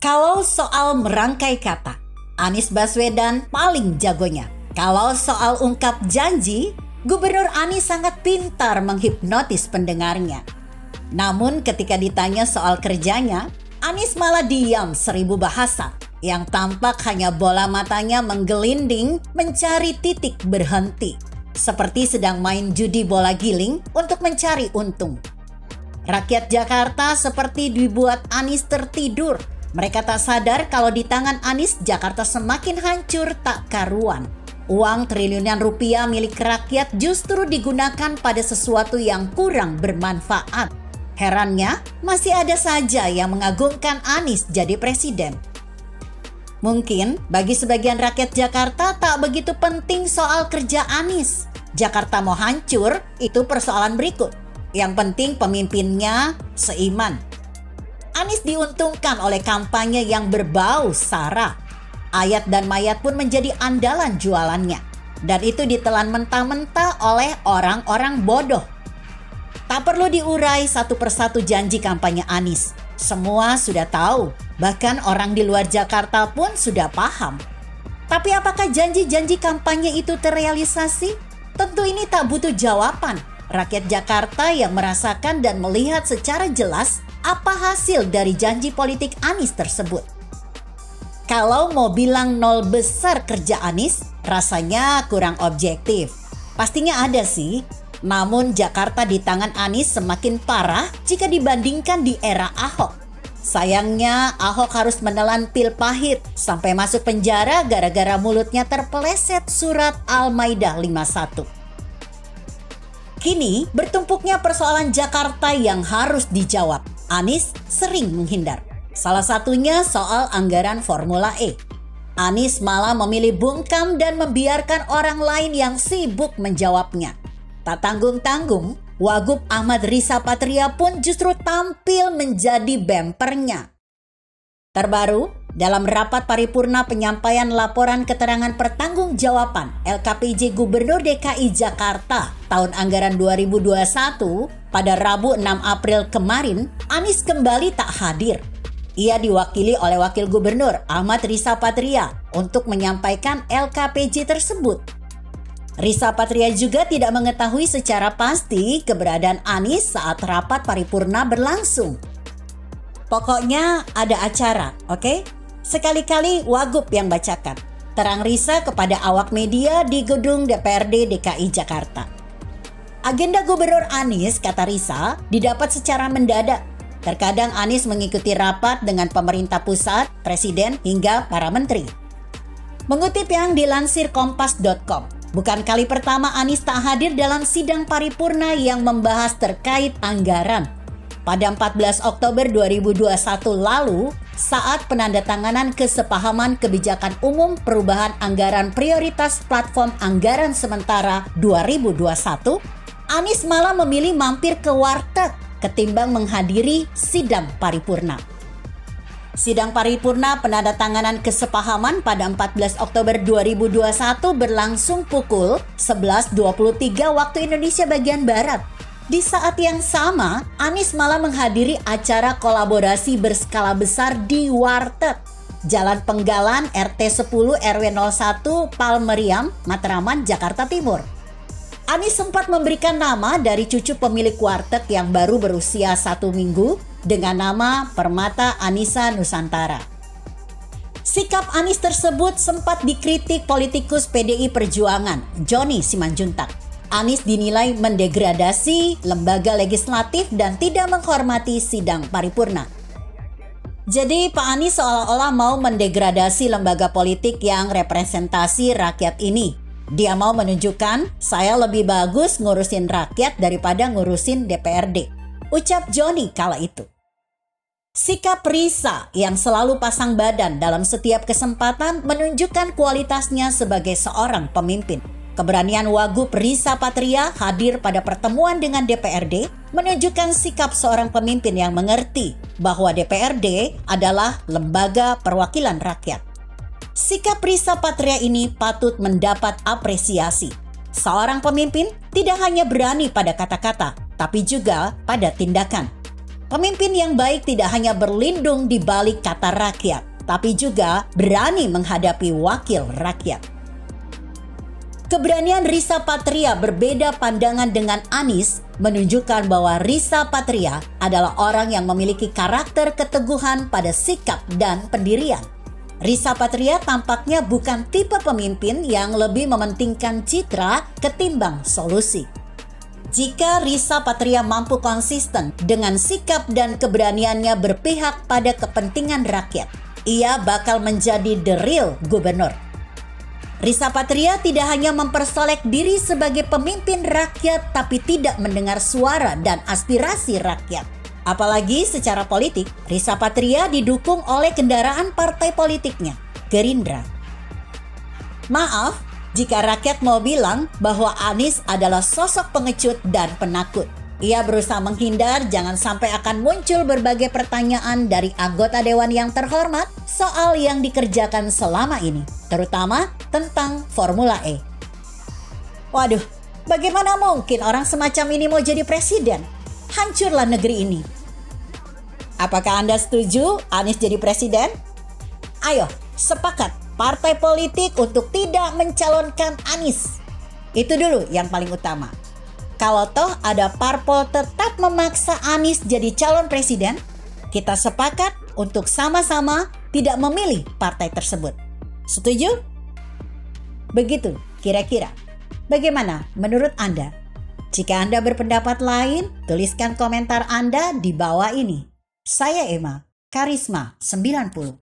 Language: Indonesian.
Kalau soal merangkai kata, Anies Baswedan paling jagonya. Kalau soal ungkap janji, Gubernur Anies sangat pintar menghipnotis pendengarnya. Namun ketika ditanya soal kerjanya, Anies malah diam 1000 bahasa. Yang tampak hanya bola matanya menggelinding mencari titik berhenti. Seperti sedang main judi bola giling untuk mencari untung. Rakyat Jakarta seperti dibuat Anies tertidur. Mereka tak sadar kalau di tangan Anies Jakarta semakin hancur tak karuan. Uang triliunan rupiah milik rakyat justru digunakan pada sesuatu yang kurang bermanfaat. Herannya, masih ada saja yang mengagungkan Anies jadi presiden. Mungkin bagi sebagian rakyat Jakarta tak begitu penting soal kerja Anies. Jakarta mau hancur, itu persoalan berikut. Yang penting pemimpinnya seiman. Anies diuntungkan oleh kampanye yang berbau sara. Ayat dan mayat pun menjadi andalan jualannya. Dan itu ditelan mentah-mentah oleh orang-orang bodoh. Tak perlu diurai satu persatu janji kampanye Anies. Semua sudah tahu, bahkan orang di luar Jakarta pun sudah paham. Tapi apakah janji-janji kampanye itu terrealisasi? Tentu ini tak butuh jawaban. Rakyat Jakarta yang merasakan dan melihat secara jelas apa hasil dari janji politik Anies tersebut. Kalau mau bilang nol besar kerja Anies, rasanya kurang objektif. Pastinya ada sih, namun Jakarta di tangan Anies semakin parah jika dibandingkan di era Ahok. Sayangnya Ahok harus menelan pil pahit sampai masuk penjara gara-gara mulutnya terpeleset surat Al-Maidah 51. Kini bertumpuknya persoalan Jakarta yang harus dijawab. Anies sering menghindar. Salah satunya soal anggaran Formula E. Anies malah memilih bungkam dan membiarkan orang lain yang sibuk menjawabnya. Tak tanggung-tanggung, Wagub Ahmad Riza Patria pun justru tampil menjadi bempernya. Terbaru, dalam rapat paripurna penyampaian laporan keterangan pertanggungjawaban LKPJ Gubernur DKI Jakarta tahun anggaran 2021 pada Rabu 6 April kemarin, Anies kembali tak hadir. Ia diwakili oleh Wakil Gubernur Ahmad Riza Patria untuk menyampaikan LKPJ tersebut. Riza Patria juga tidak mengetahui secara pasti keberadaan Anies saat rapat paripurna berlangsung. Pokoknya ada acara, oke? Sekali-kali Wagub yang bacakan. Terang Riza kepada awak media di gedung DPRD DKI Jakarta. Agenda Gubernur Anies, kata Riza, didapat secara mendadak. Terkadang Anies mengikuti rapat dengan pemerintah pusat, presiden, hingga para menteri. Mengutip yang dilansir kompas.com, bukan kali pertama Anies tak hadir dalam sidang paripurna yang membahas terkait anggaran. Pada 14 Oktober 2021 lalu, saat penandatanganan kesepahaman kebijakan umum perubahan anggaran prioritas platform anggaran sementara 2021, Anies malah memilih mampir ke warteg ketimbang menghadiri sidang paripurna. Sidang paripurna penandatanganan kesepahaman pada 14 Oktober 2021 berlangsung pukul 11.23 waktu Indonesia bagian Barat. Di saat yang sama, Anies malah menghadiri acara kolaborasi berskala besar di warteg Jalan Penggalan RT 10 RW 01 Palmeriam, Matraman, Jakarta Timur. Anies sempat memberikan nama dari cucu pemilik warteg yang baru berusia 1 minggu dengan nama Permata Anissa Nusantara. Sikap Anies tersebut sempat dikritik politikus PDI Perjuangan, Joni Simanjuntak. Anies dinilai mendegradasi lembaga legislatif dan tidak menghormati sidang paripurna. Jadi Pak Anies seolah-olah mau mendegradasi lembaga politik yang representasi rakyat ini. Dia mau menunjukkan saya lebih bagus ngurusin rakyat daripada ngurusin DPRD. Ucap Joni kala itu. Sikap Riza yang selalu pasang badan dalam setiap kesempatan menunjukkan kualitasnya sebagai seorang pemimpin. Keberanian Wagub Riza Patria hadir pada pertemuan dengan DPRD menunjukkan sikap seorang pemimpin yang mengerti bahwa DPRD adalah lembaga perwakilan rakyat. Sikap Riza Patria ini patut mendapat apresiasi. Seorang pemimpin tidak hanya berani pada kata-kata, tapi juga pada tindakan. Pemimpin yang baik tidak hanya berlindung di balik kata rakyat, tapi juga berani menghadapi wakil rakyat. Keberanian Rissa Patria berbeda pandangan dengan Anies menunjukkan bahwa Rissa Patria adalah orang yang memiliki karakter keteguhan pada sikap dan pendirian. Rissa Patria tampaknya bukan tipe pemimpin yang lebih mementingkan citra ketimbang solusi. Jika Rissa Patria mampu konsisten dengan sikap dan keberaniannya berpihak pada kepentingan rakyat, ia bakal menjadi the real gubernur. Rissa Patria tidak hanya mempersolek diri sebagai pemimpin rakyat, tapi tidak mendengar suara dan aspirasi rakyat. Apalagi secara politik, Rissa Patria didukung oleh kendaraan partai politiknya, Gerindra. Maaf jika rakyat mau bilang bahwa Anies adalah sosok pengecut dan penakut. Ia berusaha menghindar jangan sampai akan muncul berbagai pertanyaan dari anggota dewan yang terhormat soal yang dikerjakan selama ini, terutama tentang Formula E. Waduh, bagaimana mungkin orang semacam ini mau jadi presiden? Hancurlah negeri ini. Apakah Anda setuju Anies jadi presiden? Ayo, sepakat partai politik untuk tidak mencalonkan Anies. Itu dulu yang paling utama. Kalau toh ada parpol tetap memaksa Anies jadi calon presiden, kita sepakat untuk sama-sama tidak memilih partai tersebut. Setuju? Begitu kira-kira. Bagaimana menurut Anda? Jika Anda berpendapat lain, tuliskan komentar Anda di bawah ini. Saya Emma, Karisma 90.